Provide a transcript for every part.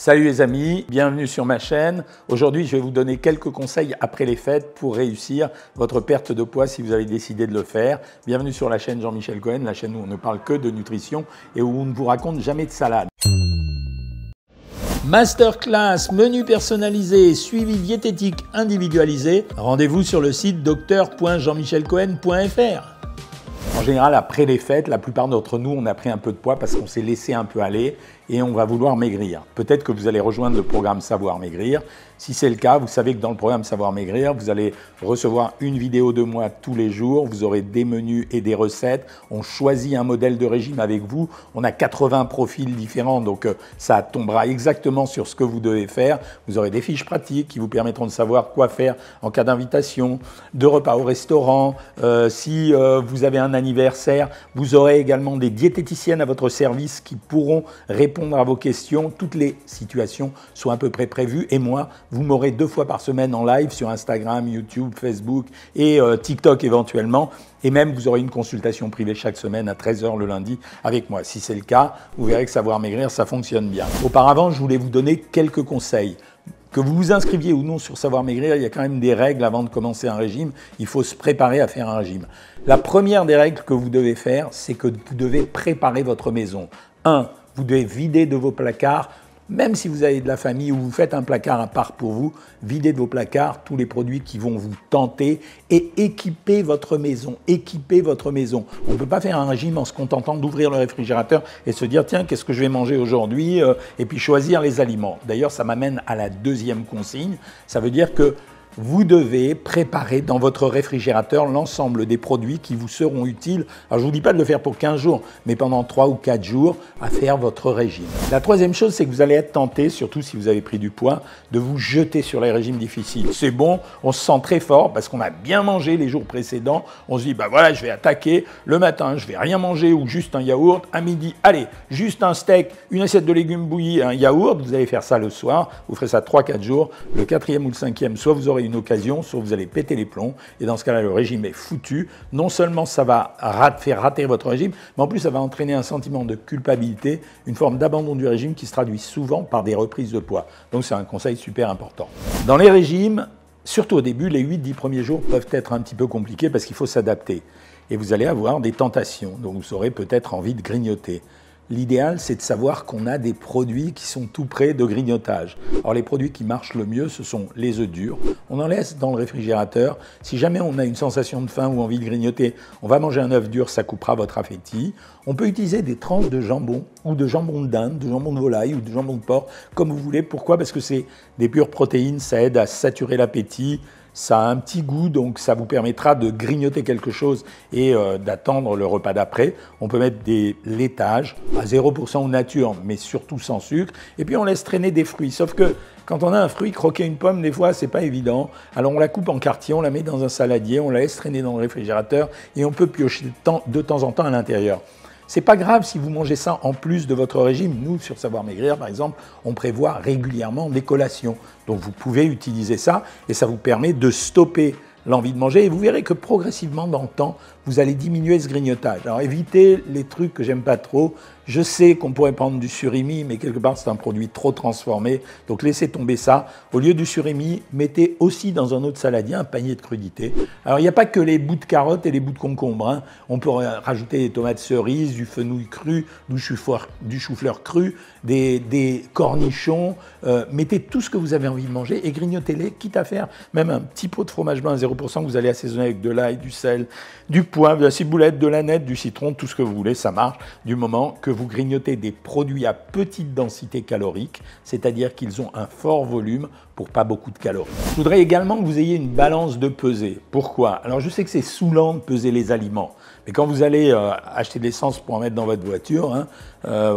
Salut les amis, bienvenue sur ma chaîne. Aujourd'hui, je vais vous donner quelques conseils après les fêtes pour réussir votre perte de poids si vous avez décidé de le faire. Bienvenue sur la chaîne Jean-Michel Cohen, la chaîne où on ne parle que de nutrition et où on ne vous raconte jamais de salade. Masterclass, menu personnalisé, suivi diététique individualisé. Rendez-vous sur le site docteur.jeanmichelcohen.fr. En général, après les fêtes, la plupart d'entre nous, on a pris un peu de poids parce qu'on s'est laissé un peu aller et on va vouloir maigrir. Peut-être que vous allez rejoindre le programme Savoir Maigrir. Si c'est le cas, vous savez que dans le programme Savoir Maigrir, vous allez recevoir une vidéo de moi tous les jours. Vous aurez des menus et des recettes. On choisit un modèle de régime avec vous. On a 80 profils différents, donc ça tombera exactement sur ce que vous devez faire. Vous aurez des fiches pratiques qui vous permettront de savoir quoi faire en cas d'invitation, de repas au restaurant. Si vous avez un anniversaire, vous aurez également des diététiciennes à votre service qui pourront répondre à vos questions. Toutes les situations sont à peu près prévues et moi, vous m'aurez 2 fois par semaine en live sur Instagram, YouTube, Facebook et TikTok éventuellement. Et même, vous aurez une consultation privée chaque semaine à 13 h le lundi avec moi. Si c'est le cas, vous verrez que Savoir Maigrir, ça fonctionne bien. Auparavant, je voulais vous donner quelques conseils. Que vous vous inscriviez ou non sur Savoir Maigrir, il y a quand même des règles avant de commencer un régime. Il faut se préparer à faire un régime. La première des règles que vous devez faire, c'est que vous devez préparer votre maison. 1. Vous devez vider de vos placards, même si vous avez de la famille ou vous faites un placard à part pour vous, videz de vos placards tous les produits qui vont vous tenter et équipez votre maison. Équipez votre maison. On ne peut pas faire un régime en se contentant d'ouvrir le réfrigérateur et se dire tiens, qu'est-ce que je vais manger aujourd'hui et puis choisir les aliments. D'ailleurs, ça m'amène à la deuxième consigne. Ça veut dire que vous devez préparer dans votre réfrigérateur l'ensemble des produits qui vous seront utiles. Alors, je ne vous dis pas de le faire pour 15 jours, mais pendant 3 ou 4 jours à faire votre régime. La troisième chose, c'est que vous allez être tenté, surtout si vous avez pris du poids, de vous jeter sur les régimes difficiles. C'est bon, on se sent très fort parce qu'on a bien mangé les jours précédents. On se dit, bah voilà, je vais attaquer. Le matin, je vais rien manger ou juste un yaourt. À midi, allez, juste un steak, une assiette de légumes bouillis, un yaourt. Vous allez faire ça le soir. Vous ferez ça 3-4 jours. Le 4e ou le 5e, soit vous aurez une occasion, soit vous allez péter les plombs, et dans ce cas-là, le régime est foutu. Non seulement ça va faire rater votre régime, mais en plus ça va entraîner un sentiment de culpabilité, une forme d'abandon du régime qui se traduit souvent par des reprises de poids. Donc c'est un conseil super important. Dans les régimes, surtout au début, les 8-10 premiers jours peuvent être un petit peu compliqués parce qu'il faut s'adapter. Et vous allez avoir des tentations, donc vous aurez peut-être envie de grignoter. L'idéal, c'est de savoir qu'on a des produits qui sont tout près de grignotage. Alors, les produits qui marchent le mieux, ce sont les œufs durs. On en laisse dans le réfrigérateur. Si jamais on a une sensation de faim ou envie de grignoter, on va manger un œuf dur, ça coupera votre appétit. On peut utiliser des tranches de jambon ou de jambon de dinde, de jambon de volaille ou de jambon de porc, comme vous voulez. Pourquoi ? Parce que c'est des pures protéines, ça aide à saturer l'appétit. Ça a un petit goût, donc ça vous permettra de grignoter quelque chose et d'attendre le repas d'après. On peut mettre des laitages à 0% ou nature, mais surtout sans sucre. Et puis on laisse traîner des fruits. Sauf que quand on a un fruit, croquer une pomme, des fois, c'est pas évident. Alors on la coupe en quartiers, on la met dans un saladier, on la laisse traîner dans le réfrigérateur et on peut piocher de temps en temps à l'intérieur. C'est pas grave si vous mangez ça en plus de votre régime. Nous, sur Savoir Maigrir, par exemple, on prévoit régulièrement des collations. Donc vous pouvez utiliser ça et ça vous permet de stopper l'envie de manger et vous verrez que progressivement dans le temps, vous allez diminuer ce grignotage. Alors évitez les trucs que j'aime pas trop. Je sais qu'on pourrait prendre du surimi, mais quelque part c'est un produit trop transformé, donc laissez tomber ça. Au lieu du surimi, mettez aussi dans un autre saladier un panier de crudités. Alors il n'y a pas que les bouts de carottes et les bouts de concombre, hein. On peut rajouter des tomates cerises, du fenouil cru, du chou-fleur cru, des cornichons. Mettez tout ce que vous avez envie de manger et grignotez-les, quitte à faire même un petit pot de fromage blanc à 0% que vous allez assaisonner avec de l'ail, du sel, du poivre, de la ciboulette, de l'aneth, du citron, tout ce que vous voulez, ça marche, du moment que vous grignotez des produits à petite densité calorique, c'est-à-dire qu'ils ont un fort volume pour pas beaucoup de calories. Je voudrais également que vous ayez une balance de pesée. Pourquoi ? Alors je sais que c'est saoulant de peser les aliments, mais quand vous allez acheter de l'essence pour en mettre dans votre voiture, hein,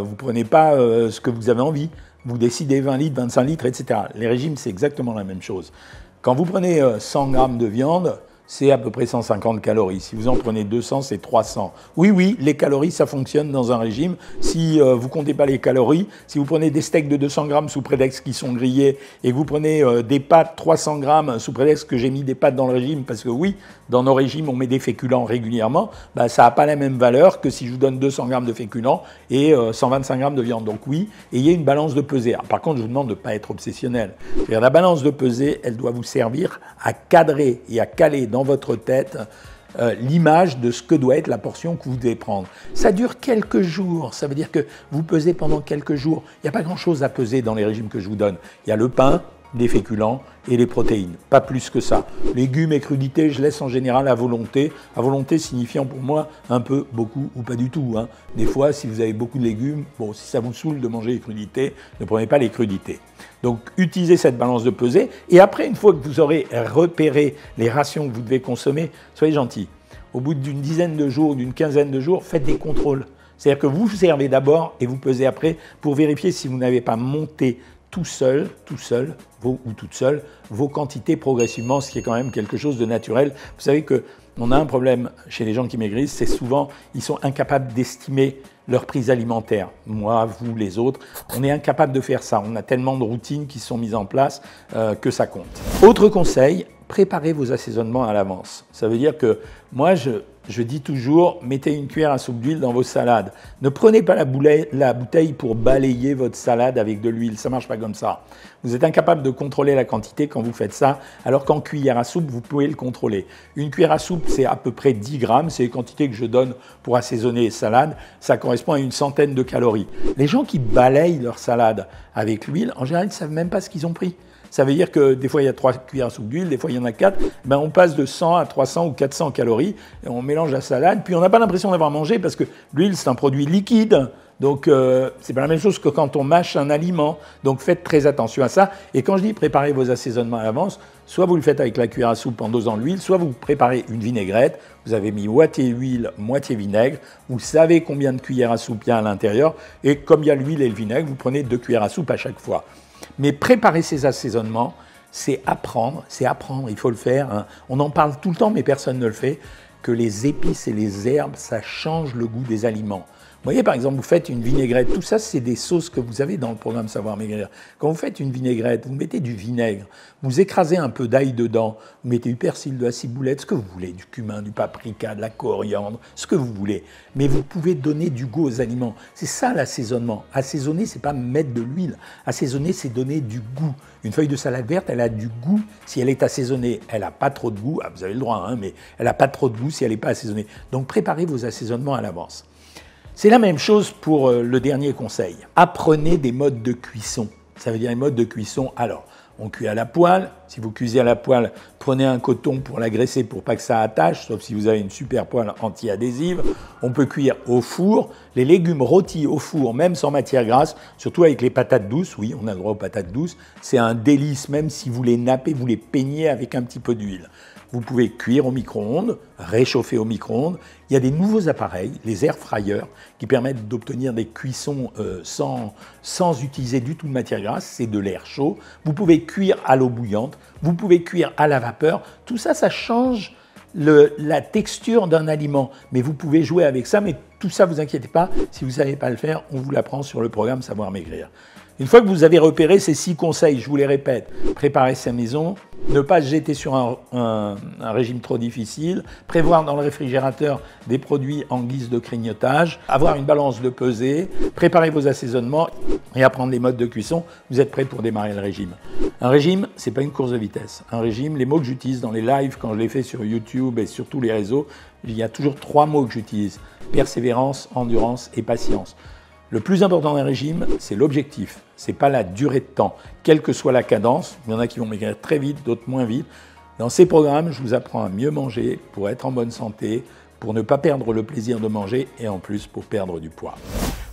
vous prenez pas ce que vous avez envie. Vous décidez 20 litres, 25 litres, etc. Les régimes, c'est exactement la même chose. Quand vous prenez 100 grammes de viande, c'est à peu près 150 calories. Si vous en prenez 200, c'est 300. Oui, les calories, ça fonctionne dans un régime. Si vous ne comptez pas les calories, si vous prenez des steaks de 200 grammes sous prétexte qu'ils sont grillés et que vous prenez des pâtes 300 grammes sous prétexte que j'ai mis des pâtes dans le régime, parce que oui, dans nos régimes, on met des féculents régulièrement, bah, ça n'a pas la même valeur que si je vous donne 200 grammes de féculents et 125 grammes de viande. Donc oui, ayez une balance de pesée. Alors, par contre, je vous demande de ne pas être obsessionnel. La balance de pesée, elle doit vous servir à cadrer et à caler dans votre tête l'image de ce que doit être la portion que vous devez prendre. Ça dure quelques jours, ça veut dire que vous pesez pendant quelques jours. Il n'y a pas grand-chose à peser dans les régimes que je vous donne. Il y a le pain, les féculents et les protéines, pas plus que ça. Légumes et crudités, je laisse en général à volonté. À volonté signifiant pour moi un peu, beaucoup ou pas du tout. Hein. Des fois, si vous avez beaucoup de légumes, bon, si ça vous saoule de manger les crudités, ne prenez pas les crudités. Donc, utilisez cette balance de pesée. Et après, une fois que vous aurez repéré les rations que vous devez consommer, soyez gentils. Au bout d'une dizaine de jours, d'une quinzaine de jours, faites des contrôles. C'est-à-dire que vous servez d'abord et vous pesez après pour vérifier si vous n'avez pas monté tout seul, ou toute seule, vos quantités progressivement, ce qui est quand même quelque chose de naturel. Vous savez qu'on a un problème chez les gens qui maigrissent, c'est souvent, ils sont incapables d'estimer leur prise alimentaire. Moi, vous, les autres, on est incapable de faire ça. On a tellement de routines qui sont mises en place que ça compte. Autre conseil, préparez vos assaisonnements à l'avance. Ça veut dire que moi, je dis toujours, mettez une cuillère à soupe d'huile dans vos salades. Ne prenez pas la bouteille pour balayer votre salade avec de l'huile, ça ne marche pas comme ça. Vous êtes incapable de contrôler la quantité quand vous faites ça, alors qu'en cuillère à soupe, vous pouvez le contrôler. Une cuillère à soupe, c'est à peu près 10 grammes, c'est les quantités que je donne pour assaisonner les salades, ça correspond à une centaine de calories. Les gens qui balayent leur salade avec l'huile, en général, ils ne savent même pas ce qu'ils ont pris. Ça veut dire que des fois, il y a 3 cuillères à soupe d'huile, des fois, il y en a 4. Ben, on passe de 100 à 300 ou 400 calories, et on mélange la salade, puis on n'a pas l'impression d'avoir mangé, parce que l'huile, c'est un produit liquide. Donc, c'est pas la même chose que quand on mâche un aliment. Donc, faites très attention à ça. Et quand je dis préparez vos assaisonnements à l'avance, soit vous le faites avec la cuillère à soupe en dosant l'huile, soit vous préparez une vinaigrette. Vous avez mis moitié huile, moitié vinaigre. Vous savez combien de cuillères à soupe il y a à l'intérieur. Et comme il y a l'huile et le vinaigre, vous prenez 2 cuillères à soupe à chaque fois. Mais préparer ces assaisonnements, c'est apprendre, il faut le faire. Hein. On en parle tout le temps, mais personne ne le fait, que les épices et les herbes, ça change le goût des aliments. Vous voyez, par exemple, vous faites une vinaigrette, tout ça, c'est des sauces que vous avez dans le programme Savoir Maigrir. Quand vous faites une vinaigrette, vous mettez du vinaigre, vous écrasez un peu d'ail dedans, vous mettez du persil, de la ciboulette, ce que vous voulez, du cumin, du paprika, de la coriandre, ce que vous voulez. Mais vous pouvez donner du goût aux aliments. C'est ça l'assaisonnement. Assaisonner, c'est pas mettre de l'huile. Assaisonner, c'est donner du goût. Une feuille de salade verte, elle a du goût si elle est assaisonnée. Elle n'a pas trop de goût, ah, vous avez le droit, hein, mais elle n'a pas trop de goût si elle n'est pas assaisonnée. Donc préparez vos assaisonnements à l'avance. C'est la même chose pour le dernier conseil. Apprenez des modes de cuisson. Ça veut dire les modes de cuisson. Alors, on cuit à la poêle. Si vous cuisez à la poêle, prenez un coton pour l'agresser pour pas que ça attache, sauf si vous avez une super poêle anti-adhésive. On peut cuire au four. Les légumes rôtis au four, même sans matière grasse, surtout avec les patates douces. Oui, on a le droit aux patates douces. C'est un délice, même si vous les nappez, vous les peignez avec un petit peu d'huile. Vous pouvez cuire au micro-ondes, réchauffer au micro-ondes. Il y a des nouveaux appareils, les air fryers, qui permettent d'obtenir des cuissons sans utiliser du tout de matière grasse. C'est de l'air chaud. Vous pouvez cuire à l'eau bouillante. Vous pouvez cuire à la vapeur. Tout ça, ça change la texture d'un aliment. Mais vous pouvez jouer avec ça. Mais tout ça, vous inquiétez pas. Si vous ne savez pas le faire, on vous l'apprend sur le programme Savoir Maigrir. Une fois que vous avez repéré ces 6 conseils, je vous les répète, préparer sa maison, ne pas se jeter sur un régime trop difficile, prévoir dans le réfrigérateur des produits en guise de grignotage, avoir une balance de pesée, préparer vos assaisonnements et apprendre les modes de cuisson, vous êtes prêts pour démarrer le régime. Un régime, ce n'est pas une course de vitesse. Un régime, les mots que j'utilise dans les lives, quand je les fais sur YouTube et sur tous les réseaux, il y a toujours 3 mots que j'utilise, persévérance, endurance et patience. Le plus important d'un régime, c'est l'objectif, ce n'est pas la durée de temps, quelle que soit la cadence. Il y en a qui vont maigrir très vite, d'autres moins vite. Dans ces programmes, je vous apprends à mieux manger pour être en bonne santé, pour ne pas perdre le plaisir de manger et en plus pour perdre du poids.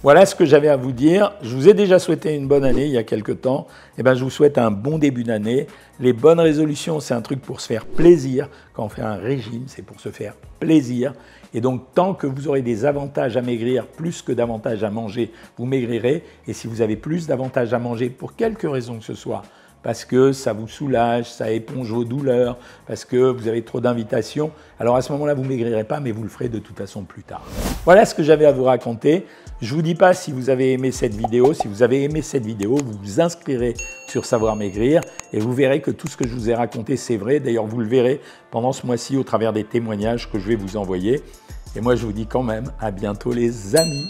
Voilà ce que j'avais à vous dire. Je vous ai déjà souhaité une bonne année il y a quelques temps. Eh bien, je vous souhaite un bon début d'année. Les bonnes résolutions, c'est un truc pour se faire plaisir. Quand on fait un régime, c'est pour se faire plaisir. Et donc, tant que vous aurez des avantages à maigrir, plus que d'avantages à manger, vous maigrirez. Et si vous avez plus d'avantages à manger, pour quelque raison que ce soit, parce que ça vous soulage, ça éponge vos douleurs, parce que vous avez trop d'invitations, alors à ce moment-là, vous ne maigrirez pas, mais vous le ferez de toute façon plus tard. Voilà ce que j'avais à vous raconter. Je ne vous dis pas si vous avez aimé cette vidéo. Si vous avez aimé cette vidéo, vous vous inscrirez sur Savoir Maigrir et vous verrez que tout ce que je vous ai raconté, c'est vrai. D'ailleurs, vous le verrez pendant ce mois-ci au travers des témoignages que je vais vous envoyer. Et moi, je vous dis quand même à bientôt les amis.